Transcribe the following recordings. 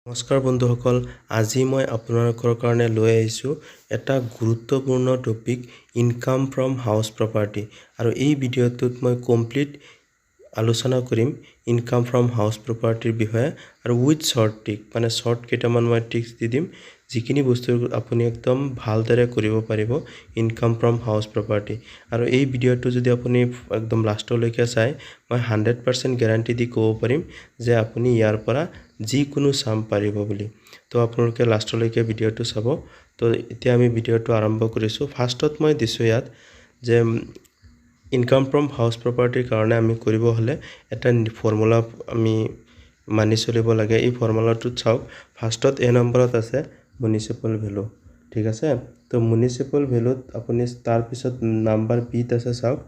নমস্কাৰ বন্ধুসকল, আজি মই আপোনালোকৰ কাৰণে লৈ আহিছোঁ এটা গুৰুত্বপূৰ্ণ topic income from house property. আৰু এই ভিডিঅ'টোত মই কমপ্লিট আলোচনা কৰিম ইনকাম ফ্ৰম হাউচ প্ৰপাৰ্টিৰ বিষয়ে আৰু উইথ শৰ্ট ট্ৰিক, মানে শৰ্ট কেইটামান মই ট্ৰিক্স দি দিম যিখিনি বস্তু আপুনি একদম ভালদৰে কৰিব পাৰিব ইনকাম ফ্ৰম হাউচ প্ৰপাৰ্টি। আৰু এই ভিডিঅ'টো যদি আপুনি একদম লাষ্টলৈকে চাই, মই 100% গ্যাৰাণ্টি দি ক'ব পাৰিম যে আপুনি ইয়াৰ পৰা যিকোনো চাম পাৰিব বুলি। তো আপোনালোকে লাষ্টলৈকে ভিডিঅ'টো চাব। তো এতিয়া আমি ভিডিঅ'টো আৰম্ভ কৰিছোঁ। ফাৰ্ষ্টত মই দিছোঁ ইয়াত যে ইনকাম ফ্ৰম হাউচ প্ৰপাৰ্টিৰ কাৰণে আমি কৰিব হ'লে এটা ফৰ্মুলা আমি মানি চলিব লাগে। এই ফৰ্মুলাটোত চাওক, ফাৰ্ষ্টত এ নম্বৰত আছে মিউনিচিপাল ভেলু, ঠিক আছে। তো মিউনিচিপাল ভেলুত আপুনি তাৰপিছত নাম্বাৰ বিত আছে, চাওক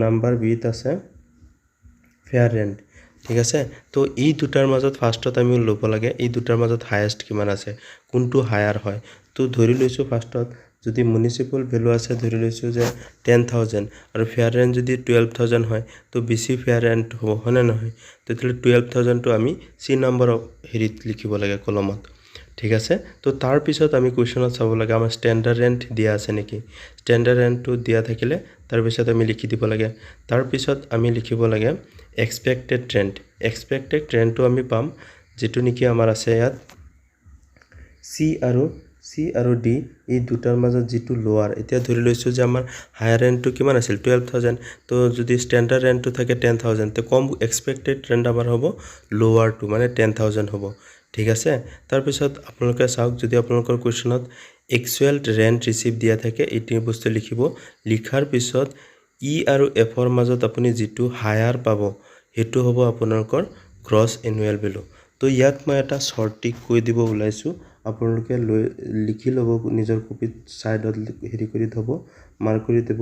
নাম্বাৰ বিত আছে ফেয়াৰ ৰেণ্ট, ঠিক আছে। তো এই দুটাৰ মাজত ফাৰ্ষ্টত আমি ল'ব লাগে এই দুটাৰ মাজত হায়েষ্ট কিমান আছে, কোনটো হায়াৰ হয়। তো ধৰি লৈছোঁ ফাৰ্ষ্টত যদি মিউনিচিপাল ভেলু আছে ধৰি লৈছোঁ যে 10,000 আৰু ফেয়াৰ ৰেণ্ট যদি 12,000 হয়, তো বেছি ফেয়াৰ ৰেণ্ট হ'ব, হয়নে নহয়। তেতিয়াহ'লে 12,000টো আমি চি নম্বৰৰ হেৰিত লিখিব লাগে, কলমত, ঠিক আছে। তো তাৰপিছত আমি কুৱেশ্যনত চাব লাগে আমাৰ ষ্টেণ্ডাৰ্ড ৰেণ্ট দিয়া আছে নেকি। ষ্টেণ্ডাৰ্ড ৰেণ্টটো দিয়া থাকিলে তাৰপিছত আমি লিখি দিব লাগে। তাৰপিছত আমি লিখিব লাগে এক্সপেক্টেড ৰেণ্ট। এক্সপেক্টেড ৰেণ্টটো আমি পাম যেটো নেকি আমাৰ আছে ইয়াত চি আৰু ডি এই দুটাৰ মাজত যেটো লোৱাৰ। এতিয়া ধৰি লৈছোঁ যে আমাৰ হায়াৰ ৰেণ্টটো কিমান আছিল 12,000, তো যদি ষ্টেণ্ডাৰ্ড ৰেণ্টটো থাকে 10,000, তো কম এক্সপেক্টেড ৰেণ্ট আমাৰ হ'ব লোৱাৰটো, মানে 10,000 হ'ব, ঠিক আছে। তাৰপিছত আপোনালোকে চাওক, যদি আপোনালোকৰ কুৱেশ্যনত একচুৱেল ৰেণ্ট ৰিচিভ দিয়া থাকে এইটো বস্তু লিখিব। লিখাৰ পিছত ই আৰু এফৰ মাজত আপুনি যেটো হায়াৰ পাব সেইটো হ'ব আপোনালোকৰ গ্ৰছ এনুৱেল ভেলু। তো ইয়াত মই এটা শৰ্ট ট্ৰিক কৈ দিব ওলাইছোঁ, আপোনালোকে লিখি ল'ব নিজৰ কপিত, ছাইডত হেৰি কৰি থ'ব, মাৰ্ক কৰি দিব।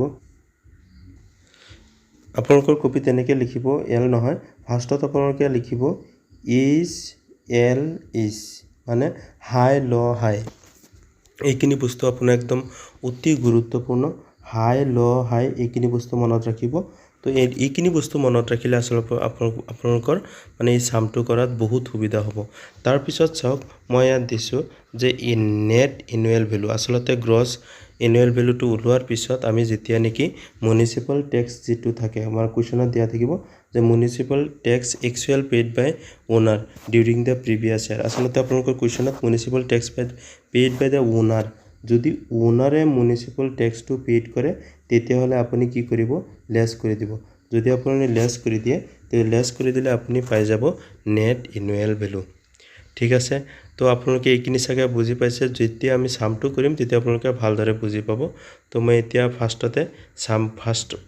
আপোনালোকৰ কপিত তেনেকৈ লিখিব, এল নহয়, ফাৰ্ষ্টত আপোনালোকে লিখিব এইচ মানে হাই ল হাই। এইখিনি বস্তু আপোনাৰ একদম অতি গুৰুত্বপূৰ্ণ, হাই ল হাই এইখিনি বস্তু মনত ৰাখিব। তো এইখিনি বস্তু মনত ৰাখিলে আচলতে আপোনালোকৰ মানে এই চামটো কৰাত বহুত সুবিধা হ'ব। তাৰপিছত চাওক, মই ইয়াত দিছোঁ যে নেট এনুৱেল ভেলু। আচলতে গ্ৰছ এনুৱেল ভেলুটো ওলোৱাৰ পিছত আমি যেতিয়া নেকি মিউনিচিপাল টেক্স যেটো থাকে আমাৰ কুৱেশ্যনত দিয়া থাকিব যে municipal tax actual paid by owner during the previous year. আচলতে আপোনালোকৰ কুৱেশ্যনত municipal tax paid by the owner, যদি ওনাৰে মিউনিচিপাল টেক্সটো পেইড কৰে তেতিয়াহ'লে আপুনি কি কৰিব, লেছ কৰি দিব। যদি আপুনি লেছ কৰি দিয়ে, তে লেছ কৰি দিলে আপুনি পাই যাব নেট এনুৱেল ভেলু, ঠিক আছে। তো আপোনালোকে এইখিনি চাগে বুজি পাইছে। যেতিয়া আমি চামটো কৰিম তেতিয়া আপোনালোকে ভালদৰে বুজি পাব। তো মই এতিয়া ফাৰ্ষ্টতে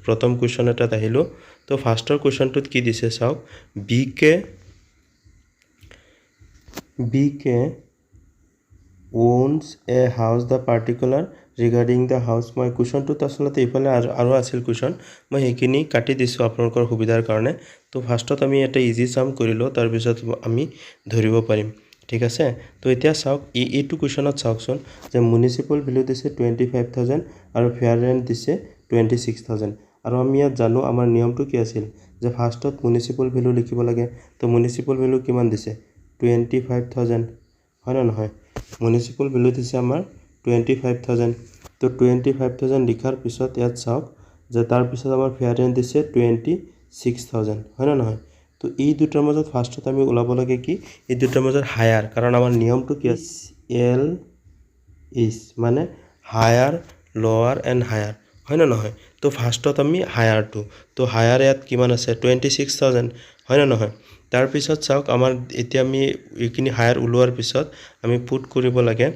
প্ৰথম কুৱেশ্যন এটাত আহিলোঁ। তো ফাৰ্ষ্টৰ কুৱেশ্যনটোত কি দিছে চাওক, B K owns a house the particular regarding the house। মই কুৱেশ্যনটোত আচলতে এইফালে আৰু আছিল কুৱেশ্যন, মই সেইখিনি কাটি দিছোঁ আপোনালোকৰ সুবিধাৰ কাৰণে। তো ফাৰ্ষ্টত আমি এটা ইজি চাম কৰি লওঁ, তাৰপিছত আমি ধৰিব পাৰিম, ঠিক আছে। তো এতিয়া চাওক, এইটো কুৱেশ্যনত চাওকচোন যে মিউনিচিপাল ভেলু দিছে 25,000 আৰু ফেয়াৰ ৰেণ্ট দিছে 26,000। আৰু আমি ইয়াত জানো আমাৰ নিয়মটো কি আছিল যে ফাৰ্ষ্টত মিউনিচিপাল ভেলু লিখিব লাগে। তো মিউনিচিপাল ভেলু কিমান দিছে 25,000, হয় নে নহয়। মিউনিচিপাল ভেলু দিছে আমাৰ 25,000। তো 25,000 লিখাৰ পিছত ইয়াত চাওক যে তাৰপিছত আমাৰ ফেয়াৰ ৰেণ্ট দিছে 26,000, হয় নে নহয়। তো এই দুটাৰ মাজত ফাৰ্ষ্টত আমি ওলাব লাগে কি, এই দুটাৰ মাজত হায়াৰ, কাৰণ আমাৰ নিয়মটো কি আছে এল এইচ মানে হায়াৰ লোৱাৰ এণ্ড হায়াৰ, হয় নে নহয়। তো ফাৰ্ষ্টত আমি হায়াৰটো, তো হায়াৰ ইয়াত কিমান আছে 26,000, হয় নে নহয়। তাৰপিছত চাওক আমাৰ এতিয়া আমি এইখিনি হায়াৰ ওলোৱাৰ পিছত আমি পুট কৰিব লাগে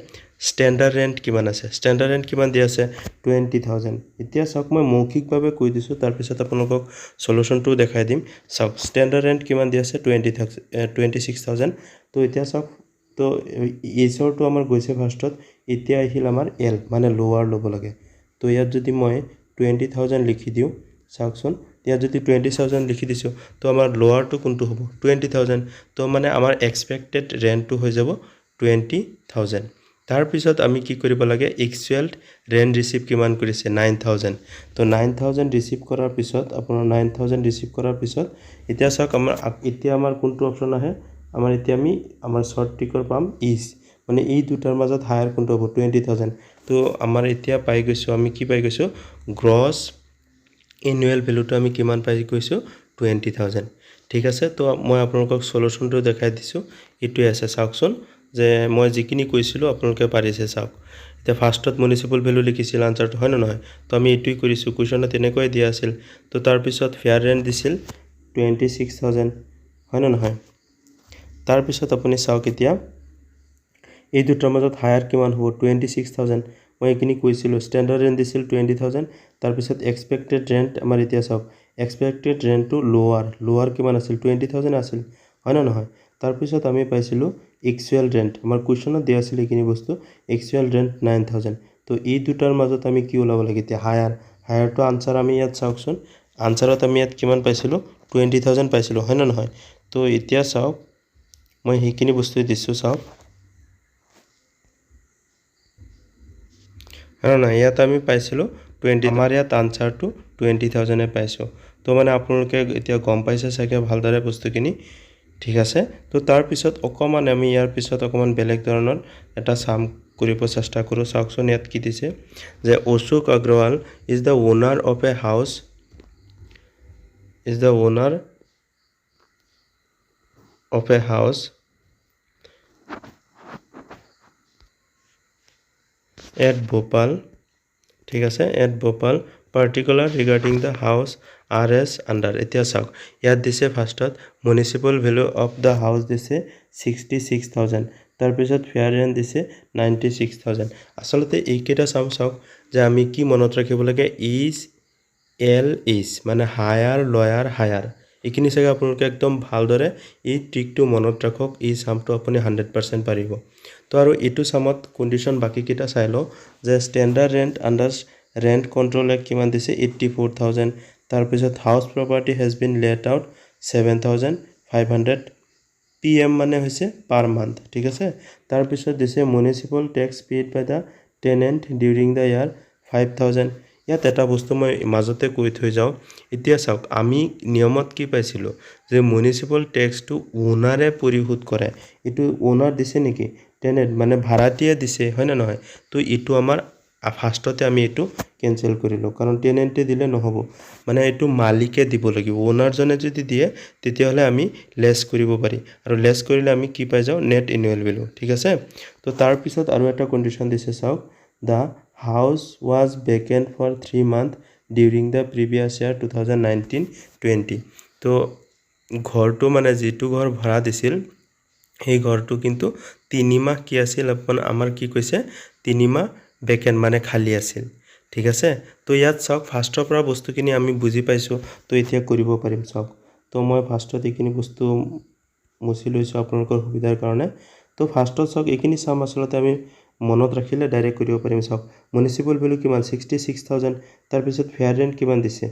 ষ্টেণ্ডাৰ্ড ৰেণ্ট কিমান আছে। ষ্টেণ্ডাৰ্ড ৰেণ্ট কিমান দিয়া আছে 20,000। এতিয়া চাওক, মই মৌখিকভাৱে কৈ দিছোঁ, তাৰপিছত আপোনালোকক সলিউশ্যনটোও দেখাই দিম। চাওক ষ্টেণ্ডাৰ্ড ৰেণ্ট কিমান দিয়া আছে 26,000। তো এতিয়া চাওক, তো এইচৰটো আমাৰ গৈছে ফাৰ্ষ্টত, এতিয়া আহিল আমাৰ এল মানে লোৱাৰ ল'ব লাগে। তো ইয়াত যদি মই 20,000 লিখি দিওঁ, চাওকচোন ইয়াত যদি 20,000 লিখি দিছোঁ, তো আমাৰ লোৱাৰটো কোনটো হ'ব 20,000। তো মানে আমাৰ এক্সপেক্টেড ৰেণ্টটো হৈ যাব 20,000। তাৰপিছত আমি কি কৰিব লাগে, একচুৱেল ৰেণ্ট ৰিচিভ কিমান কৰিছে 9,000। তো 9,000 ৰিচিভ কৰাৰ পিছত আপোনাৰ 9,000 ৰিচিভ কৰাৰ পিছত এতিয়া চাওক এতিয়া আমাৰ কোনটো অপশ্যন আহে, আমাৰ এতিয়া আমি আমাৰ শৰ্ট ট্ৰিকৰ পাম ইজ মানে এই দুটাৰ মাজত হায়াৰ কোনটো হ'ব 20,000 তো আমাৰ এতিয়া পাই গৈছো আমি কি পাই গৈছো গ্ৰছ এনুৱেল ভ্যালুটো আমি কিমান পাই গৈছো 20,000 ঠিক আছে তো মই আপোনালোকক সলিউশনটো দেখাই দিছো ইটোই আছে চাওকচোন যে মই যিখিনি কৈছিলো আপোনালোকে পাৰিছে চাওক এতিয়া ফাৰ্ষ্টত মিউনিসিপাল ভ্যালু লিখিছিল আনসাৰটো হয় না নহয় তো আমি ইটোই কৰিছো কোৱেশ্চনত তেনেকৈ দিয়া আছিল তো তাৰ পিছত ফেয়াৰ ৰেন্ট দিছিল 26,000 হয় না নহয় তাৰ পিছত আপুনি চাওক এতিয়া এই দুটাৰ মাজত হায়াৰ কিমান হ'ব 26,000 মই এখিনি কৈছিলো স্ট্যান্ডাৰ্ড ৰেন্ট দিছিল 20,000 তাৰ পিছত এক্সপেক্টেড ৰেন্ট আমাৰ এতিয়া চাওক এক্সপেক্টেড ৰেন্ট টু লোৱাৰ কিমান আছিল 20,000 আছিল হয় না নহয় তাৰ পিছত আমি পাইছিলো এক্সুৱেল ৰেন্ট আমাৰ কোৱেশ্চনত দিয়া আছিল এখিনি বস্তু এক্সুৱেল ৰেন্ট 9,000 তো এই দুটাৰ মাজত আমি কি ওলাব লাগে এতিয়া হায়াৰটো আনসাৰ আমি ইয়াত চাওকচোন আনসাৰত আমি ইয়াত কিমান পাইছিলো 20,000 পাইছিলো হয় না নহয় তো এতিয়া চাওক মই হেখিনি বস্তু দিছো চাওক আৰু না ইয়াত আমি পাইছিলো 20 আমাৰ ইয়াত আনসাৰটো 20,000 এ পাইছো তো মানে আপোনালোকে এতিয়া গম পাইছে চাগে ভালদৰে বস্তুখিনি ঠিক আছে তো তাৰ পিছত অকমান আমি ইয়াৰ পিছত অকমান বেলেগ ধৰণৰ এটা সাম কৰিব চেষ্টা কৰো চাওকচোন ইয়াত কি দিছে যে Ashok Agarwal is the owner of a house at Bhopal ঠিক আছে at Bhopal particular regarding the house RS under এতিয়া চাওক ইয়াত দিছে ফাৰ্ষ্টত মিউনিসিপাল ভ্যালু অফ দা হাউস দিছে 66,000 তাৰ পিছত ফেয়াৰ ৰেন্ট দিছে 96,000 আসলতে এইকেইটা চাওক যে আমি কি মনত ৰাখিব লাগে ইজ মানে হায়াৰ লয়াৰ হায়াৰ এইখিনি চাগে আপোনালোকে একদম ভালদৰে এই ট্ৰিকটো মনত ৰাখক এই সামটো আপুনি 100% পাৰিব তো আৰু এটো সামত কন্ডিশন বাকি কিটা চাই ল যে standard rent under rent control কিমান দিছে 84,000 তাৰ পিছত house property has been let out 7,500 PM মানে হৈছে পাৰ মান্থ ঠিক আছে তাৰ পিছত দিছে municipal tax paid by the tenant during the year 5,000 ইয়াত এটা বস্তু মই মাজতে কৈ থৈ যাও এতিয়া চাওক আমি নিয়মত কি পাইছিলো যে মিউনিসিপাল ট্যাক্সটো ওনাৰে পৰিশোধ কৰে এটো ওনাৰ দিছে নেকি টেনেন্ট মানে ভাড়াটিয়া দিছে হয় না নহয় তো এটো আমাৰ ফাৰ্ষ্টতে আমি এটো কেনসেল কৰিলো কাৰণ টেনেন্টে দিলে নহব মানে এটো মালিকে দিব লাগিব ওনাৰ জনে যদি দিয়ে তেতিয়া হলে আমি লেস কৰিব পাৰি আৰু লেস কৰিলে আমি কি পাই যাও নেট এনুৱেল ভ্যালু ঠিক আছে তো তাৰ পিছত আৰু এটা কন্ডিশন দিছে চাওক দা house was vacant for 3 months during the previous year 2019-20 তো ঘৰটো মানে যেটো ঘৰ ভাড়া দিছিল এই ঘৰটো কিন্তু 3 মাহ কি আছিল আমাৰ কি কৈছে 3 মাহ ভেকেন্ট মানে খালি আছিল ঠিক আছে তো ইয়াত চাওক ফাৰ্ষ্টৰ পৰা বস্তুখিনি আমি বুজি পাইছো তো এতিয়া কৰিব পাৰিম চাওক তো মই ফাৰ্ষ্টত এইখিনি বস্তু মুছি লৈছো আপোনালোকৰ সুবিধাৰ কাৰণে তো ফাৰ্ষ্টত চাওক এইখিনি সাম আসলতে আমি মনত ৰাখিলে ডাইৰেক্ট কৰিব পাৰিম চাওক মিউনিসিপাল ভ্যালু কিমান 66,000 তাৰ পিছত ফেয়াৰ ৰেন্ট কিমান দিছে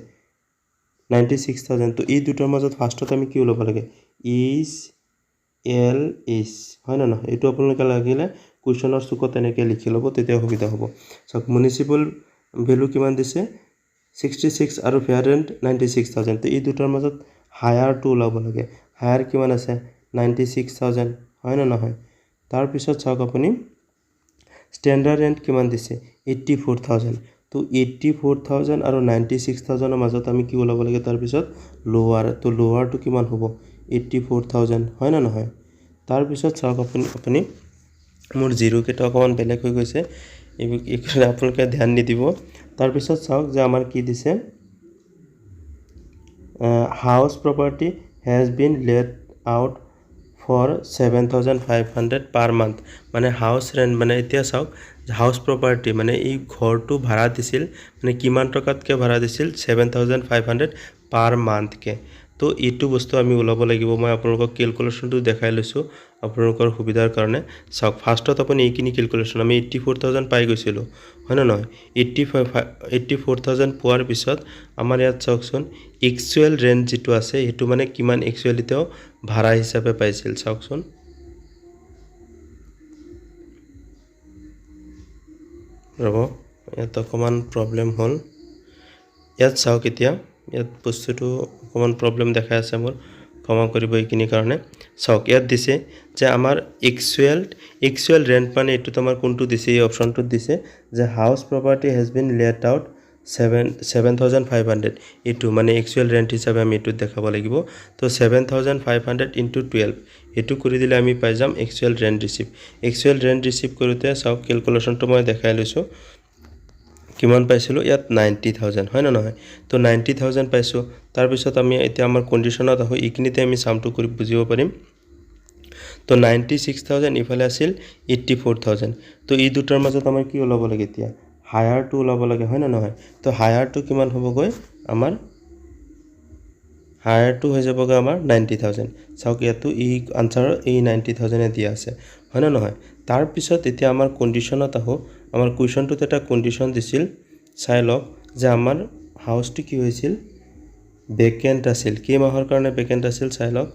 96,000 তো এই দুটাৰ মাজত ফাৰ্ষ্টত আমি কি ওলাব লাগে ইজ হয় না নহয় এটো আপোনালোকে লাগিলে কোৱেশ্চনৰ চুকত এনেকৈ লিখি লব তেতিয়া সুবিধা হ'ব চাওক মিউনিসিপাল ভ্যালু কিমান দিছে 66 আৰু ফেয়াৰ ৰেন্ট 96,000 তো এই দুটাৰ মাজত হায়াৰ টু ওলাব লাগে হায়াৰ কিমান আছে 96,000 হয় না নহয় তাৰ পিছত চাওক আপুনি স্ট্যান্ডাৰ্ড ৰেন্ট কিমান দিছে 84,000 তো 84,000 আৰু 96,000 ৰ মাজত আমি কি ওলাব লাগে তাৰ পিছত লোৱাৰ তো লোৱাৰটো কিমান হ'ব 84,000 হয় না নহয় তাৰ পিছত চাওক আপুনি মোৰ জিৰো কেটা অকমান বেলেগ হৈ গৈছে এইখিনি আপোনালোকে ধ্যান নিদিব তাৰ পিছত চাওক যে আমাৰ কি দিছে house property has been let out for 7,500 per month মানে হাউস ৰেন্ট মানে এতিয়া চাওক হাউস প্ৰপাৰ্টি মানে এই ঘৰটো ভাড়া দিছিল মানে কিমান টকাতকে ভাড়া দিছিল 7,500 per month কে তো এটো বস্তু আমি ওলাব লাগিব মই আপোনালোকক ক্যালকুলেশনটো দেখাই লৈছো আপোনালোকৰ সুবিধাৰ কাৰণে চাওক ফাৰ্ষ্টত আপুনি এইখিনি ক্যালকুলেশন আমি 84,000 পাই গৈছিলো হয় না নহয় 84,000 পোৱাৰ পিছত আমাৰ ইয়াত চাওকচোন এক্সুৱেল ৰেন্ট যেটো আছে হেতু মানে কিমান এক্সুৱেলিতেও ভাড়া হিচাপে পাইছিল চাওকচোন ৰব ইয়াত অকমান প্ৰবলেম হল ইয়াত চাওক এতিয়া ইয়াত বস্তুটো অকমান প্ৰবলেম দেখাই আছে মোৰ ক্ষমা কৰিব এইখিনি কাৰণে চাওক ইয়াত দিছে যে আমাৰ এক্সুৱেল ৰেন্ট মানে এটোত আমাৰ কোনটো দিছে এই অপচনটোত দিছে যে house property has been let out 7500 এটো মানে এক্সুৱেল ৰেন্ট হিচাপে আমি এটো দেখাব লাগিব তো 7500 ইনটু 12 এটো কৰি দিলে আমি পাই যাম এক্সুৱেল ৰেন্ট ৰিসিভ কৰোতে চাওক ক্যালকুলেশনটো মই দেখাই লৈছো কিমান পাইছিলো ইয়াত 90000 হয় না নহয় তো 90000 পাইছো তাৰ পিছত আমি এতিয়া আমাৰ কন্ডিশনত আহো ইকিনিতে আমি সামটো কৰি বুজিব পাৰিম তো 96000 ইফালে আছিল 84000 তো এই দুটাৰ মাজত আমাৰ কি ওলাব লাগে এতিয়া হায়াৰ টু ওলাব লাগে হয় না নহয় তো হায়াৰ টু কিমান হ'বগৈ আমাৰ হায়াৰ টু হৈ যাবগৈ আমাৰ 90000 চাওক ইয়াতো এই আনসাৰ এই 90000 এ দিয়া আছে হয় না নহয় তাৰ পিছত এতিয়া আমাৰ কন্ডিশনত আহো আমাৰ কোৱেশ্চনটোত এটা কন্ডিশন দিছিল চাই লওক যে আমাৰ হাউসটো কি হৈছিল ভেকেন্ট আছিল কি মাহৰ কাৰণে ভেকেন্ট আছিল চাই লওক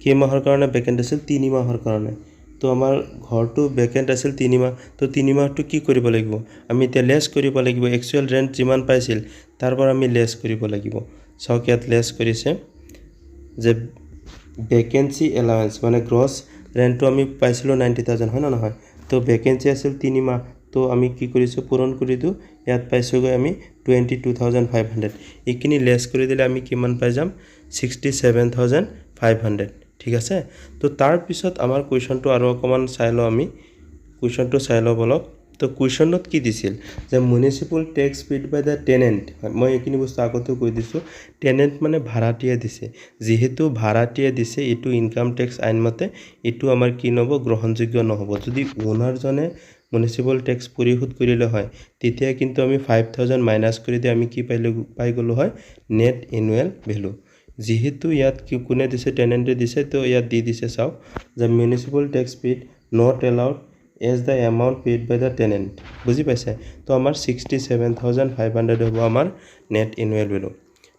কি মাহৰ কাৰণে ভেকেন্ট আছিল 3 মাহৰ কাৰণে তো আমাৰ ঘৰটো ভেকেন্ট আছিল 3 মাহ তো 3 মাহটো কি কৰিব লাগিব আমি তে লেস কৰিব লাগিব এক্সুৱেল ৰেন্ট যিমান পাইছিল তাৰ পৰা আমি লেস কৰিব লাগিব চাওক ইয়াত লেস কৰিছে যে ভেকেন্সি এলাউন্স মানে গ্ৰস ৰেন্টটো আমি পাইছিলো 90000 হয় না নহয় তো ভেকেন্সি আছিল 3 মাহ তো আমি কি কৰিছো পূৰণ কৰি দু ইয়াত পাইছোগৈ আমি 22500 ইকিনি লেস কৰি দিলে আমি কিমান পাই যাম 67500 ঠিক আছে তো তাৰ পিছত আমাৰ কোৱেশ্চনটো আৰু অকমান চাই ল আমি কোৱেশ্চনটো চাই ল বলক তো কোৱেশ্চনত কি দিছিল যে municipal tax paid by the tenant মই একিনি বস্তু আগতে কৈ দিছো টেনেন্ট মানে ভাড়াটিয়া দিছে যেহেতু ভাড়াটিয়া দিছে এটো ইনকাম ট্যাক্স আইন মতে এটো আমাৰ কি নহব গ্ৰহণযোগ্য নহব যদি ওনাৰ জনে মিউনিসিপাল ট্যাক্স পৰিশোধ কৰিলে হয় তেতিয়া কিন্তু আমি 5000 মাইনাস কৰি দি আমি কি পাই গলো হয় নেট এনুৱেল ভ্যালু যেহেতু ইয়াত কি কোনে দিছে টেনেন্টে দিছে তো ইয়াত দি দিছে চাও যে municipal tax paid not allowed as the amount paid by the tenant বুজি পাইছে তো আমাৰ 67500 হ'ব আমাৰ নেট এনুৱেল ভ্যালু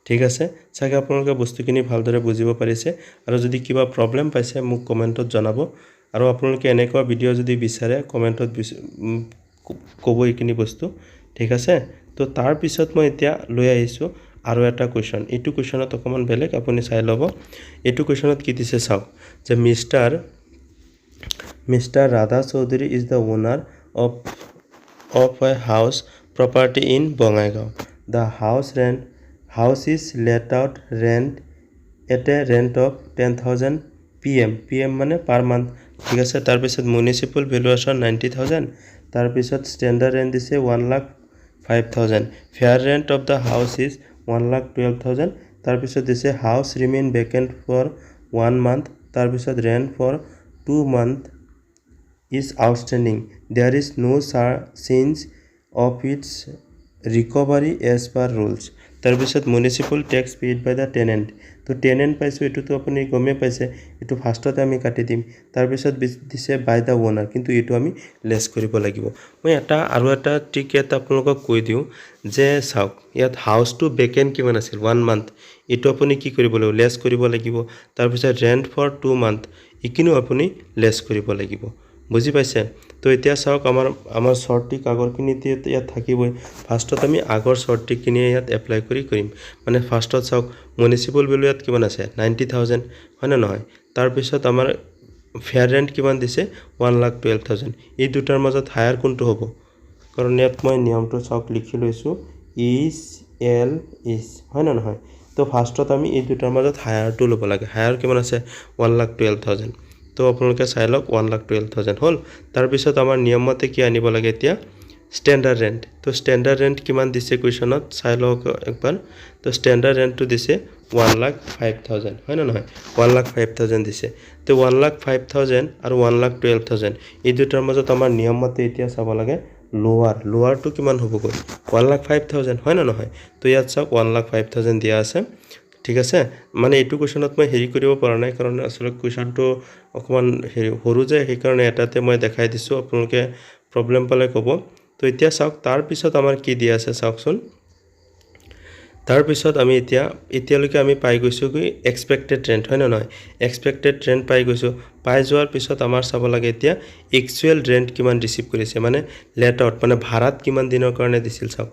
ঠিক আছে চাগে আপোনালোকে বস্তুখিনি ভালদৰে বুজিব পাৰিছে আৰু যদি কিবা প্ৰবলেম পাইছে মোক কমেন্টত জনাব আৰু আপোনালোকে এনেকুৱা ভিডিও যদি বিচাৰে কমেন্টত ক'ব এইখিনি বস্তু ঠিক আছে তো তাৰ পিছত মই এতিয়া লৈ আহিছো আৰু এটা কোৱেশ্চন এটো কোৱেশ্চনত অকমান বেলেগ আপুনি চাই লব এটো কোৱেশ্চনত কি দিছে চাওক যে Mr. Radha Chaudhary is the owner of a house property in Bongaigaon. The house is let out rent at a rent of 10,000 PM মানে per month ঠিক আছে তাৰ পিছত municipal valuation 90000 তাৰ পিছত standard rent দিছে 1,05,000 fair rent of the house is 1,12,000 তাৰ পিছত দিছে house remain vacant for 1 month তাৰ পিছত rent for 2 months is outstanding. There is no sense of its recovery as per rules. তাৰ পিছত municipal tax paid by the tenant. তো tenant পাইছো এটো তো আপুনি গমে পাইছে এটো ফাৰ্ষ্টতে আমি কাটি দিম তাৰ পিছত দিছে by the owner কিন্তু এটো আমি লেস কৰিব লাগিব মই আৰু এটা ট্ৰিক এটা আপোনালোকক কৈ দিও যে চাওক ইয়াত হাউস টু ভেকেন্ট কিমান আছিল 1 মান্থ এটো আপুনি কি কৰিব লাগিব লেস কৰিব লাগিব তাৰ পিছত ৰেন্ট ফৰ 2 মান্থ ইকিনো আপুনি লেস কৰিব লাগিব বুজি পাইছে তো এতিয়া চাওক আমাৰ শৰ্ট ট্ৰিক আগৰখিনিতে ইয়াত থাকিবই ফাৰ্ষ্টত আমি আগৰ শৰ্ট ট্ৰিক কিনি ইয়াত এপ্লাই কৰিম মানে ফাৰ্ষ্টত চাওক মিউনিসিপাল ভ্যালু ইয়াত কিমান আছে 90000 হয় না নহয় তাৰ পিছত আমাৰ ফেয়াৰ ৰেন্ট কিমান দিছে 1,12,000 এই দুটাৰ মাজত হায়াৰ কোনটো হ'ব কাৰণ ইয়াত মই নিয়মটো চাওক লিখি লৈছো is হয় না নহয় তো ফাৰ্ষ্টত আমি এই দুটাৰ মাজত হায়াৰটো ল'ব লাগে হায়াৰ কিমান আছে 1,12,000 তো আপোনালোকে চাই লওক 1,12,000 হল তাৰ পিছত আমাৰ নিয়মমতে কি আনিব লাগে এতিয়া স্ট্যান্ডাৰ্ড ৰেন্ট তো স্ট্যান্ডাৰ্ড ৰেন্ট কিমান দিছে কোৱেশ্চনত চাই লওক একবাৰ তো স্ট্যান্ডাৰ্ড ৰেন্টটো দিছে 1,05,000 হয় না নহয় 1,05,000 দিছে তো 1,05,000 আৰু 1,12,000 এই দুটাৰ মাজত আমাৰ নিয়মমতে এতিয়া চাব লাগে লোৱাৰটো কিমান হ'বগৈ 1,05,000 হয় না নহয় তো ইয়াত চাওক 1,05,000 দিয়া আছে ঠিক আছে মানে এটো কোৱেশ্চনত মই হেৰি কৰিব পৰা নাই কাৰণ আসলে কোৱেশ্চনটো অকমান হৰু যায় সেই কাৰণে এটাতে মই দেখাই দিছো আপোনালোকে প্ৰবলেম পালে ক'ব তো এতিয়া চাওক তাৰ পিছত আমাৰ কি দিয়া আছে চাওকচোন তাৰ পিছত আমি এতিয়ালৈকে আমি পাই গৈছোঁ কি এক্সপেক্টেড ৰেণ্ট হয় নহয় এক্সপেক্টেড ৰেণ্ট পাই গৈছোঁ পাই যোৱাৰ পিছত আমাৰ চাব লাগে এতিয়া একচুৱেল ৰেণ্ট কিমান ৰিচিভ কৰিছে মানে লেট আউট মানে ভাড়াত কিমান দিনৰ কাৰণে দিছিল চাওক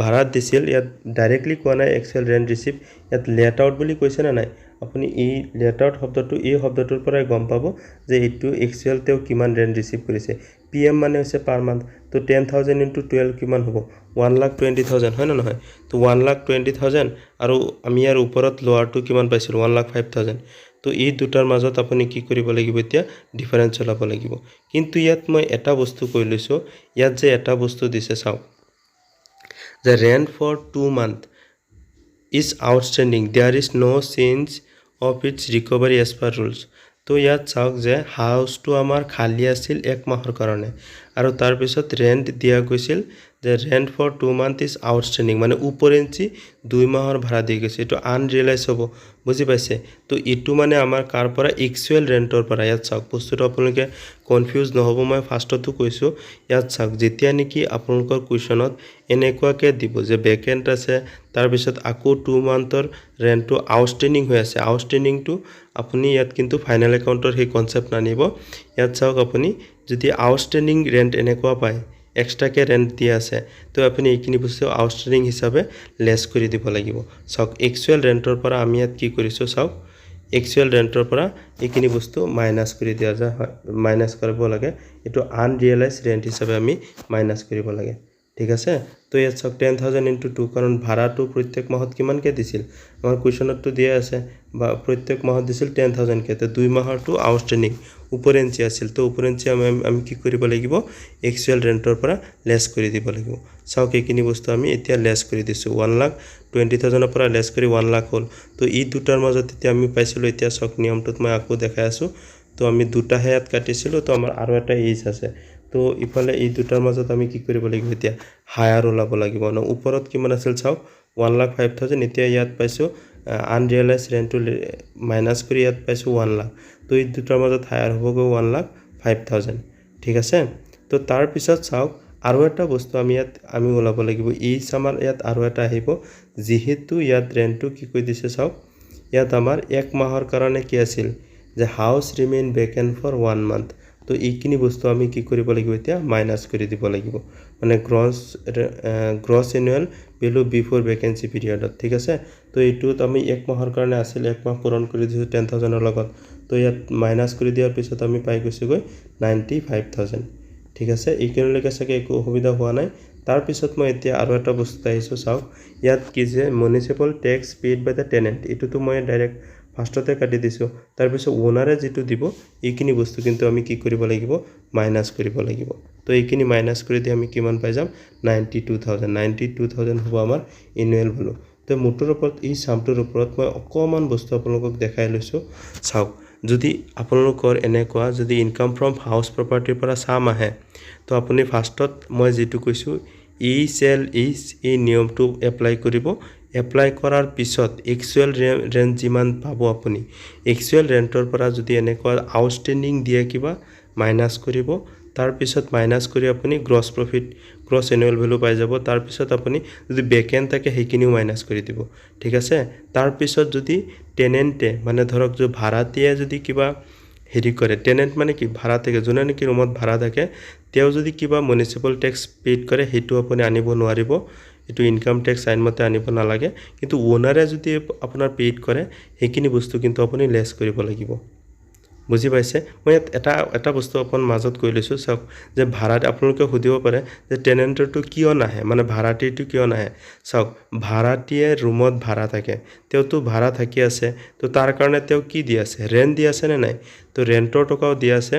ভাড়াত দিছিল ইয়াত ডাইৰেক্টলি কোৱা নাই একচুৱেল ৰেণ্ট ৰিচিভ ইয়াত লেট আউট বুলি কৈছে না নাই আপুনি এই লেট আউট শব্দটো এই শব্দটোৰ পৰাই গম পাব যে এইটো একচুৱেল তেওঁ কিমান ৰেণ্ট ৰিচিভ কৰিছে PM মানে হৈছে পাৰ মান্থ তো 10,000 * 12 কিমান হ'ব 1,20,000 হয় না নহয় তো 1,20,000 আৰু আমি ইয়াৰ ওপৰত লোৱাৰটো কিমান পাইছিল 1,05,000 তো এই দুটাৰ মাজত আপুনি কি কৰিব লাগিব এতিয়া ডিফাৰেন্স ওলাব লাগিব কিন্তু ইয়াত মই এটা বস্তু কৈ লৈছো ইয়াত যে এটা বস্তু দিছে চাওক the rent for 2 months is outstanding there is no sense of its recovery as per rules তো ইয়াত চাওক যে হাউসটো আমাৰ খালি আছিল 1 মাহৰ কাৰণে আৰু তাৰ পিছত ৰেন্ট দিয়া গৈছিল যে rent for 2 months is outstanding মানে উপৰেঞ্চি 2 মাহৰ ভাড়া দি গৈছে এটো আনৰিয়েলাইজ হ'ব বুজি পাইছে তো ইটো মানে আমাৰ কাৰ পৰা একচুৱেল ৰেন্টৰ পৰা ইয়াত চাওক বস্তুটো আপোনালোকে কনফিউজ নহব মই ফাৰ্ষ্টটো কৈছো ইয়াত চাওক যেতিয়া নেকি আপোনালোকৰ কুৱেশ্যনত এনেকুৱাকে দিব যে ভেকেন্ট আছে তাৰ পিছত আকৌ 2 মান্থৰ ৰেন্টটো আউটষ্টেণ্ডিং হৈ আছে আউটষ্টেণ্ডিংটো আপুনি ইয়াত কিন্তু ফাইনাল একাউণ্টৰ সেই কনসেপ্ট নানিব ইয়াত চাওক আপুনি যদি আউটষ্টেণ্ডিং ৰেন্ট এনেকুৱা পায় এক্সট্ৰাকে ৰেন্ট দিয়া আছে তো আপুনি এইখিনি বস্তু আউটষ্টেণ্ডিং হিচাপে লেছ কৰি দিব লাগিব চাওক একচুৱেল ৰেন্টৰ পৰা আমি ইয়াত কি কৰিছো চাওক একচুৱেল ৰেন্টৰ পৰা এইখিনি বস্তু মাইনাস কৰি দিয়া যায় মাইনাস কৰিব লাগে এটো আনৰিয়েলাইজ ৰেন্ট হিচাপে আমি মাইনাস কৰিব লাগে ঠিক আছে তো ইয়াত চাওক 10,000 * 2 কাৰণ ভাড়াটো প্ৰত্যেক মাহত কিমানকে দিছিল আমাৰ কুৱেশ্যনটো দিয়া আছে বা প্ৰত্যেক মাহত দিছিল 10,000 কে তো 2 মাহৰটো আউটষ্টেণ্ডিং উপৰেঞ্চি আছিল তো উপৰেঞ্চি আমি কি কৰিব লাগিব একচুৱেল ৰেন্টৰ পৰা লেছ কৰি দিব লাগিব চাওক এইখিনি বস্তু আমি এতিয়া লেছ কৰি দিছো 1,20,000 পৰা লেছ কৰি 1 লাখ হ'ল তো এই দুটাৰ মাজত এতিয়া আমি পাইছিলো এতিয়া চাওক নিয়মটোত মই আকৌ দেখাই আছো তো আমি দুটা হেয়াত কাটিছিলো তো আমাৰ আৰু এটা এজ আছে তো ইফালে এই দুটাৰ মাজত আমি কি কৰিব লাগিব এতিয়া হায়াৰ ওলাব লাগিব ন ওপৰত কিমান আছিল চাওক 1,05,000 এতিয়া ইয়াত পাইছো আনৰিয়েলাইজ ৰেন্টটো মাইনাস কৰি ইয়াত পাইছো 1 লাখ তো এই দুটাৰ মাজত হায়াৰ হ'বগৈ 1,05,000 ঠিক আছে তো তাৰ পিছত চাওক আৰু এটা বস্তু আমি ওলাব লাগিব এই আমাৰ ইয়াত আৰু এটা আহিব যেহেতু ইয়াত ৰেন্টটো কি কৈ দিছে চাওক ইয়াত আমাৰ 1 মাহৰ কাৰণে কি আছিল যে হাউস ৰিমেইন ভেকেন্ট ফৰ 1 month তো এইখিনি বস্তু আমি কি কৰিব লাগিব এতিয়া মাইনাস কৰি দিব লাগিব মানে gross annual value before vacancy পিৰিয়ডত ঠিক আছে তো এইটোত আমি 1 মাহৰ কাৰণে আছিল 1 মাহ পূৰণ কৰি দিছো 10,000 ৰ লগত তো ইয়াত মাইনাস কৰি দিয়াৰ পিছত আমি পাই গৈছো গৈ 95,000 ঠিক আছে এইখিনিলৈকে চাগে একো অসুবিধা হোৱা নাই তাৰ পিছত মই এতিয়া আৰু এটা বস্তু আহিছো চাওক ইয়াত কি যে municipal tax paid by the tenant এটোটো মই ডাইৰেক্ট ফাৰ্ষ্টতে কাটি দিছো তাৰ পিছত ওনাৰে যেটো দিব এইখিনি বস্তু কিন্তু আমি কি কৰিব লাগিব মাইনাস কৰিব লাগিব তো এইখিনি মাইনাস কৰি দি আমি কিমান পাই যাম 92,000 হ'ব আমাৰ এনুৱেল ভ্যালু তো মোটৰ ওপৰত এই সামটোৰ ওপৰত মই অকমান বস্তু আপোনালোকক দেখাই লৈছো চাওক যদি আপোনালোকৰ এনেকুৱা যদি ইনকাম ফ্ৰম হাউস প্ৰপাৰ্টিৰ পৰা সাম আহে তো আপুনি ফাৰ্ষ্টত মই যেটো কৈছো এই নিয়মটো এপ্লাই কৰিব এপ্লাই কৰাৰ পিছত একচুৱেল ৰেন্ট যিমান পাব আপুনি একচুৱেল ৰেন্টৰ পৰা যদি এনেকুৱা আউটষ্টেণ্ডিং দিয়ে কিবা মাইনাস কৰিব তাৰ পিছত মাইনাস কৰি আপুনি gross profit gross annual value পাই যাব তাৰ পিছত আপুনি যদি ভেকেন্ট থাকে হেকিনিও মাইনাস কৰি দিব ঠিক আছে তাৰ পিছত যদি টেনেন্টে মানে ধৰক যে ভাড়াটিয়ে যদি কিবা হেৰি কৰে টেনেন্ট মানে কি ভাড়া থাকে যোনে নেকি ৰুমত ভাড়া থাকে তেও যদি কিবা মিউনিসিপাল ট্যাক্স পেইড কৰে হেতু আপুনি আনিব নোৱাৰিব এটো ইনকাম ট্যাক্স আইন মতে আনিব নালাগে কিন্তু ওনাৰে যদি আপোনাৰ পেইড কৰে হেকিনি বস্তু কিন্তু আপুনি লেছ কৰিব লাগিব বুজি পাইছে মই এটা বস্তু আপন মাজত কৈ লৈছো চাওক যে ভাড়াত আপোনালোকে সুধিব পাৰে যে টেনেন্টৰটো কিয় নাহে মানে ভাড়াটিটো কিয় নাহে চাওক ভাড়াটিয়ে ৰুমত ভাড়া থাকে তেওটো ভাড়া থাকি আছে তো তাৰ কাৰণে তেও কি দি আছে ৰেন্ট দি আছে নে নাই তো ৰেন্টৰ টকাও দি আছে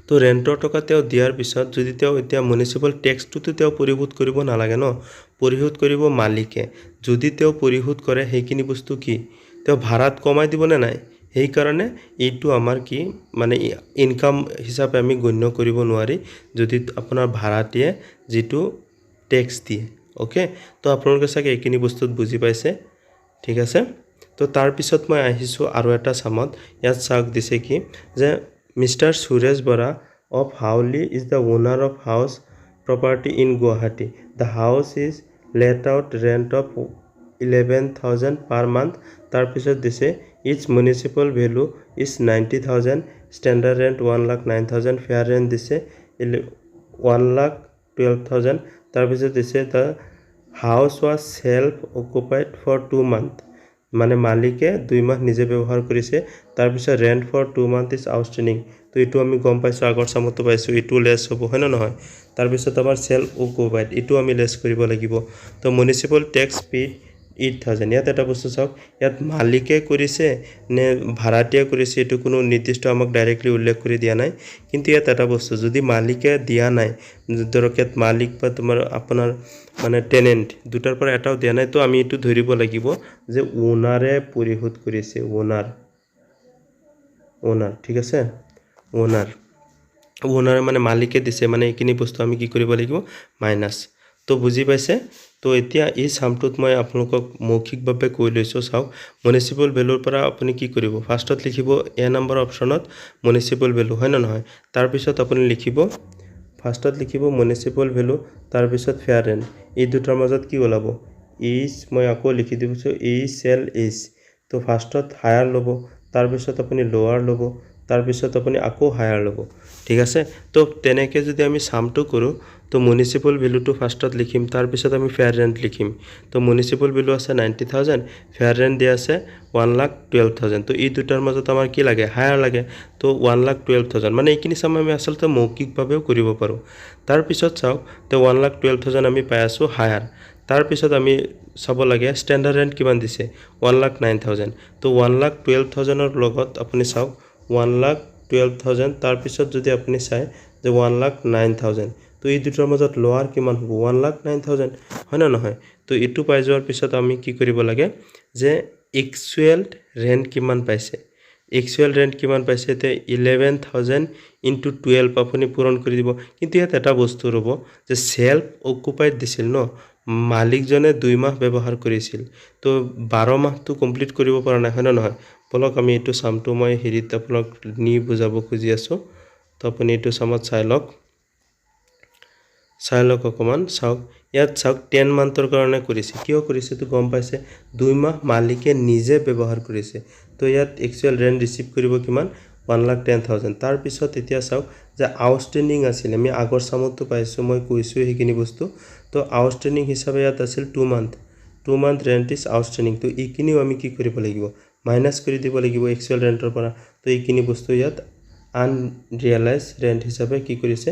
তো ৰেন্টৰ টকা তেও দিয়াৰ পিছত যদি তেও এতিয়া মিউনিসিপাল ট্যাক্সটো তেও পৰিশোধ কৰিব নালাগে ন পৰিশোধ কৰিব মালিকে যদি তেও পৰিশোধ কৰে হেকিনি বস্তু কি তেও ভাড়াত কমাই দিব নে নাই এই কাৰণে এইটো আমাৰ কি মানে ইনকাম হিচাপে আমি গণ্য কৰিব নোৱাৰি যদি আপোনাৰ ভাড়াটিয়ে যেটো ট্যাক্স দিয়ে ওকে তো আপোনালোকে চাগে এইখিনি বস্তুত বুজি পাইছে ঠিক আছে তো তাৰ পিছত মই আহিছো আৰু এটা সামত ইয়াত চাওক দিছে কি যে Mr. Suresh Bora of Howli is the owner of house property in Guwahati. The house is let out rent of 11,000 per month তাৰ পিছত দিছে its municipal value is 90,000 standard rent 1,09,000 fair rent দিছে 1,12,000 তাৰ পিছত দিছে the house was self occupied for 2 months মানে মালিকে 2 মাহ নিজে ব্যৱহাৰ কৰিছে তাৰ পিছত rent for 2 months is outstanding তো এটো আমি গম পাইছো আগৰ সামতো পাইছো এটো লেস হ'ব হয় না নহয় তাৰ পিছত আমাৰ self occupied এটো আমি লেস কৰিব লাগিব তো municipal tax paid 8,000 ইয়াত এটা বস্তু চাওক ইয়াত মালিকে কৰিছে নে ভাড়াটিয়া কৰিছে এটো কোনো নিৰ্দিষ্ট আমাক ডাইৰেক্টলি উল্লেখ কৰি দিয়া নাই কিন্তু ইয়াত এটা বস্তু যদি মালিকে দিয়া নাই ধৰকেত মালিক বা তোমাৰ আপোনাৰ মানে টেনেন্ট দুটাৰ পৰা এটাও দিয়া নাই তো আমি এটো ধৰিব লাগিব যে ওনাৰে পৰিশোধ কৰিছে ওনাৰ ঠিক আছে ওনাৰ মানে মালিকে দিছে মানে একিনি বস্তু আমি কি কৰিব লাগিব মাইনাস তো বুজি পাইছে তো এতিয়া এই সামটোত মই আপোনালোকক মৌখিকভাৱে কৈ লৈছো চাওক মিউনিসিপাল ভ্যালুৰ পৰা আপুনি কি কৰিব ফাৰ্ষ্টত লিখিব এ নম্বৰ অপচনত মিউনিসিপাল ভ্যালু হয় না নহয় তাৰ পিছত আপুনি লিখিব ফাৰ্ষ্টত লিখিব মিউনিসিপাল ভ্যালু তাৰ পিছত ফেয়াৰ ৰেন্ট এই দুটাৰ মাজত কি ওলাব ইজ মই আকৌ লিখি দিছো ই সেল ইজ তো ফাৰ্ষ্টত হায়াৰ লব তাৰ পিছত আপুনি লোৱাৰ লব তাৰ পিছত আপুনি আকৌ হায়াৰ লব ঠিক আছে তো তেনেকে যদি আমি সামটো কৰো তো মিউনিসিপাল ভ্যালুটো ফাৰ্ষ্টত লিখিম তাৰ পিছত আমি ফেয়াৰ ৰেন্ট লিখিম তো মিউনিসিপাল ভ্যালু আছে 90,000 ফেয়াৰ ৰেন্ট দিয়া আছে 1,12,000 তো এই দুটাৰ মাজত আমাৰ কি লাগে হায়াৰ লাগে তো 1,12,000 মানে এইখিনি সাম আমি আসলতে মৌখিকভাৱেও কৰিব পাৰো তাৰ পিছত চাওক তো 1,12,000 আমি পাই আছো হায়াৰ তাৰ পিছত আমি চাব লাগে স্ট্যান্ডাৰ্ড ৰেন্ট কিমান দিছে 1,09,000 তো 1,12,000 ৰ লগত আপুনি চাওক 1,12,000 তাৰ পিছত যদি আপুনি চাই যে 1,09,000 তো এই দুটাৰ মাজত লোৱাৰ কিমান হ'ব 1,09,000 হয় না নহয় তো এটো পাই যোৱাৰ পিছত আমি কি কৰিব লাগে যে এক্সুৱেল ৰেন্ট কিমান পাইছে তে 11,000 into 12 আপুনি পূৰণ কৰি দিব কিন্তু ইয়াত এটা বস্তু ৰব যে সেলফ অকুপাইড দিছিল ন মালিকজনে 2 মাহ ব্যৱহাৰ কৰিছিল তো 12 মাহটো কমপ্লিট কৰিব পৰা নাই হয় না নহয় বলক আমি এটো সামটো মই হেৰিত আপোনাক নি বুজাব খুজি আছো তো আপুনি এটো সামত চাই লওক অকমান চাওক ইয়াত চাওক 10 মান্থৰ কাৰণে কৰিছে কিয় কৰিছে তো গম পাইছে 2 মাহ মালিকে নিজে ব্যৱহাৰ কৰিছে তো ইয়াত এক্সুৱেল ৰেন্ট ৰিসিভ কৰিব কিমান 1,10,000 তাৰ পিছত এতিয়া চাওক যে আউটস্ট্যান্ডিং আছিল আমি আগৰ সামতো পাইছো মই কৈছো হেকিনি বস্তু তো আউটস্ট্যান্ডিং হিচাপে ইয়াত আছিল 2 মান্থ ৰেন্ট ইজ আউটস্ট্যান্ডিং তো এইকিনিও আমি কি কৰিব লাগিব মাইনাস কৰি দিব লাগিব এক্সুৱেল ৰেন্টৰ পৰা তো এইকিনি বস্তু ইয়াত আনৰিয়েলাইজ ৰেন্ট হিচাপে কি কৰিছে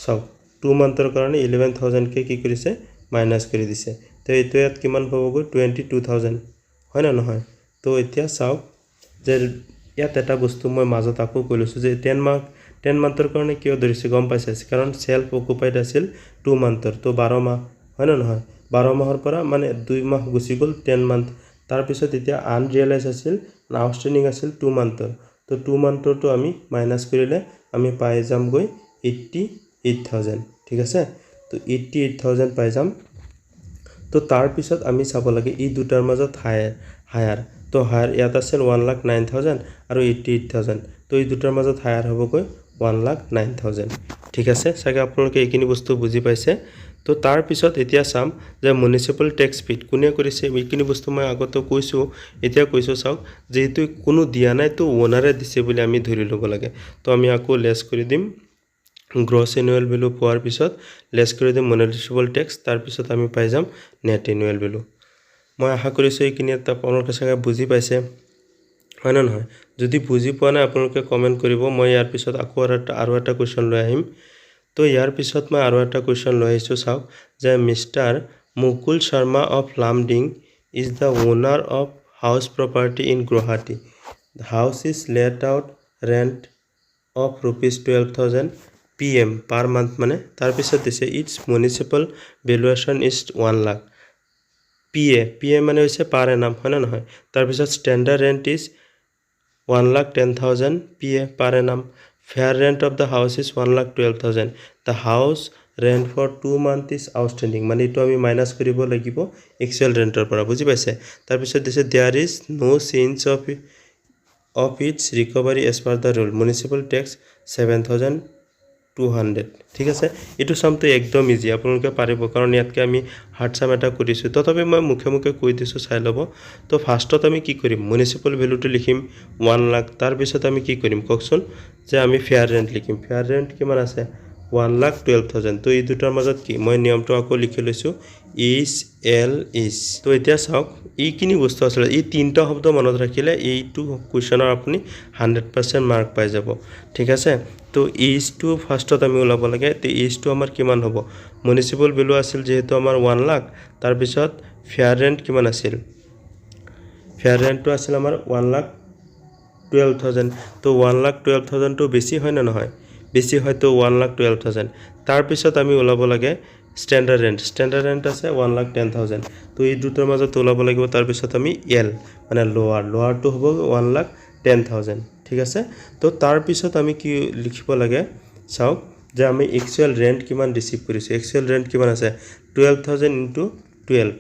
চাওক 2 মান্থৰ কাৰণে 11,000 কে কি কৰিছে মাইনাস কৰি দিছে তো এটো ইয়াত কিমান পাবগৈ 22,000 হয় না নহয় তো এতিয়া চাওক যে ইয়াত এটা বস্তু মই মাজত আকৌ কৈলৈছো যে 10 মান্থৰ কাৰণে কিয় ধৰিছে গম পাইছে কাৰণ সেলফ অকুপাইড আছিল 2 মান্থৰ তো 12 মাহ হয় না নহয় 12 মাহৰ পৰা মানে 2 মাহ গুছি গল 10 মান্থ তাৰ পিছত এতিয়া আনৰিয়েলাইজ আছিল আউটস্ট্যান্ডিং আছিল 2 মান্থৰ তো 2 মান্থৰ তো আমি মাইনাস কৰিলে আমি পাই যাম গৈ 88,000 ঠিক আছে তো 88,000 পাই যাম তো তাৰ পিছত আমি চাব লাগে এই দুটাৰ মাজত হায়াৰ তো হায়াৰ ইয়াত আছিল 1,09,000 আৰু 88,000 তো এই দুটাৰ মাজত হায়াৰ হ'ব গৈ 1,09,000 ঠিক আছে সাগে আপোনালোকে এইখিনি বস্তু বুজি পাইছে তো তাৰ পিছত এতিয়া চাম যে মিউনিসিপাল ট্যাক্স পেড কোনে কৰিছে এইখিনি বস্তু মই আগতে কৈছো এতিয়া কৈছো চাওক যেহেতু কোনো দিয়া নাই তো ওনাৰে দিছে বুলি আমি ধৰি লব লাগে তো আমি আকৌ লেস কৰি দিম গ্ৰছ এনুৱেল ভ্যালু পোৱাৰ পিছত লেস কৰি দিম মিউনিসিপাল ট্যাক্স তাৰ পিছত আমি পাই যাম নেট এনুৱেল ভ্যালু মই আশা কৰিছো এইখিনি আপোনালোকে চাগে বুজি পাইছে হয় না নহয় যদি বুজি পোৱা নাই আপোনালোকে কমেন্ট কৰিব মই ইয়াৰ পিছত আকৌ আৰু এটা কোৱেশ্চন লৈ আহিম তো ইয়াৰ পিছত মই আৰু এটা কোৱেশ্চন লৈ আহিছো চাওক যে mister Mukul Sharma of Lumding is the owner of house property in Guwahati the house is let out rent of ₹12,000 PM per month মানে তাৰ পিছত দিছে its municipal valuation is 1 lakh PA মানে হৈছে পাৰ এনাম হয় না নহয় তাৰ পিছত standard rent is 1,10,000 PA per annum fair rent of the house is 1,12,000 the house rent for 2 months is outstanding মানে এটো আমি মাইনাস কৰিব লাগিব এক্সুৱেল ৰেন্টৰ পৰা বুজি পাইছে তাৰ পিছত দিছে there is no sense of its recovery as per the rule municipal tax 7,000 200 ঠিক আছে এটো সামটো একদম ইজি আপোনালোকে পাৰিব কাৰণ ইয়াতকে আমি হাৰ্ড সাম এটা কৰিছো তথাপি মই মুখে মুখে কৈ দিছো চাই লব তো ফাৰ্ষ্টত আমি কি কৰিম মিউনিসিপাল ভ্যালুটো লিখিম 1 লাখ তাৰ পিছত আমি কি কৰিম ককচোন যে আমি ফেয়াৰ ৰেন্ট লিখিম ফেয়াৰ ৰেন্ট কিমান আছে 1,12,000 তো এই দুটাৰ মাজত কি মই নিয়মটো আকৌ লিখি লৈছো ইজ এল ইজ তো এতিয়া চাওক এই কিনি বস্তু আছে এই তিনটা শব্দ মনত ৰাখিলে এইটো কোৱেশ্চনৰ আপুনি 100% মাৰ্ক পাই যাব ঠিক আছে তো ইজ টু ফাৰ্ষ্টত আমি ওলাব লাগে তে ইজ টু আমাৰ কিমান হ'ব মিউনিসিপাল ভ্যালু আছিল যেহেতু আমাৰ 1 লাখ তাৰ পিছত ফেয়াৰ ৰেন্ট কিমান আছিল ফেয়াৰ ৰেন্টটো আছিল আমাৰ 1,12,000 তো 1,12,000 টো বেছি হয় না নহয় বেছি হয় তো 1,12,000 তাৰ পিছত আমি ওলাব লাগে স্ট্যান্ডাৰ্ড ৰেন্ট আছে 1,10,000 তো এই দুটাৰ মাজত ওলাব লাগিব তাৰ পিছত আমি এল মানে লোৱাৰ টো হ'ব 1,10,000 ঠিক আছে তো তাৰ পিছত আমি কি লিখিব লাগে চাওক যে আমি এক্সুয়াল ৰেন্ট কিমান ৰিসিভ কৰিছো এক্সুয়াল ৰেন্ট কিমান আছে 12,000 * 12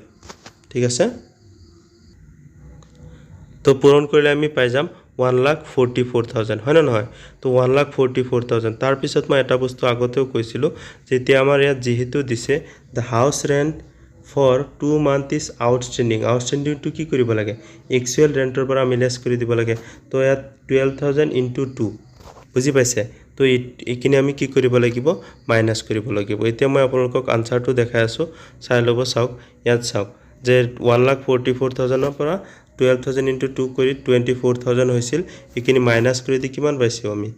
ঠিক আছে তো পূৰণ কৰিলে আমি পাই যাম 1,44,000 হয় না নহয় তো 1,44,000 তাৰ পিছত মই এটা বস্তু আগতেও কৈছিলো যেতিয়া আমাৰ ইয়াত যেহেতু দিছে the house rent for 2 months is outstanding to কি কৰিব লাগে এক্সুয়াল ৰেন্টৰ পৰা আমি লেছ কৰি দিব লাগে তো ইয়াত 12,000 * 2 বুজি পাইছে তো এইখিনি আমি কি কৰিব লাগিব মাইনাস কৰিব লাগিব এতিয়া মই আপোনালোকক আনসাৰটো দেখাই আছো চাই লব চাওক ইয়াত চাওক যে 1,44,000 ৰ পৰা 12,000 * 2 কৰি 24,000 হৈছিল এখিনি মাইনাস কৰি দি কিমান পাইছো আমি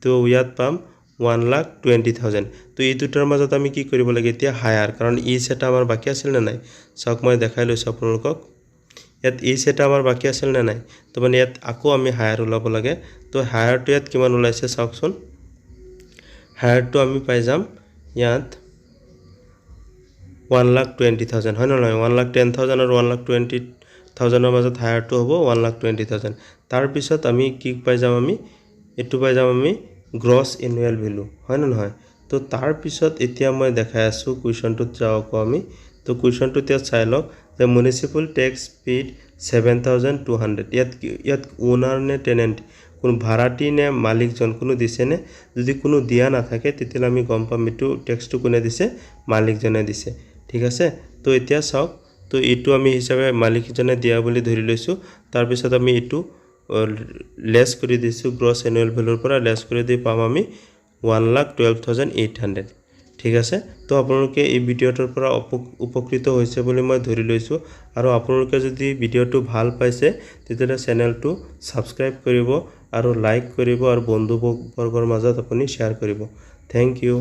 তো ইয়াত পাম 1,20,000 তো এই দুটাৰ মাজত আমি কি কৰিব লাগে এতিয়া হায়াৰ কাৰণ ই সেটা আমাৰ বাকি আছিল না নাই চাওক মই দেখাই লৈছো আপোনালোকক ইয়াত ই সেটা আমাৰ বাকি আছিল না নাই তো মানে ইয়াত আকৌ আমি হায়াৰ ওলাব লাগে তো হায়াৰটো ইয়াত কিমান ওলাইছে চাওকচোন হায়াৰটো আমি পাই যাম ইয়াত 1,20,000 হয় না নহয় 1,10,000 আৰু 1,20,000 ৰ মাজত হায়াৰটো হ'ব 1,20,000 তাৰ পিছত আমি কি পাই যাম আমি এটো পাই যাম আমি গ্ৰছ এনুৱেল ভ্যালু হয় না নহয় তো তাৰ পিছত এতিয়া মই দেখাই আছো কোৱেশ্চনটোত যাওক আমি তো কোৱেশ্চনটো এতিয়া চাই লওক যে মিউনিসিপাল ট্যাক্স পেড 7,200 ইয়াত ওনাৰ নে টেনেন্ট কোন ভাড়াটি নে মালিকজন কোনো দিছে নে যদি কোনো দিয়া না থাকে তেতিয়া আমি গম পাম এটো ট্যাক্সটো কোনে দিছে মালিকজনে দিছে ঠিক আছে তো এতিয়া চাওক তো এটো আমি হিচাপে মালিকজনে দিয়া বুলি ধৰি লৈছো তাৰ পিছত আমি এটো লেছ কৰি দিছো গ্ৰছ এনুৱেল ভ্যালুৰ পৰা লেছ কৰি দি পাম আমি 1,12,800 ঠিক আছে তো আপোনালোকে এই ভিডিওটোৰ পৰা উপকৃত হৈছে বুলি মই ধৰি লৈছো আৰু আপোনালোকে যদি ভিডিওটো ভাল পাইছে তেতিয়া চেনেলটো সাবস্ক্ৰাইব কৰিব আৰু লাইক কৰিব আৰু বন্ধু বৰ্গৰ মাজত আপুনি শেয়াৰ কৰিব থ্যাংক ইউ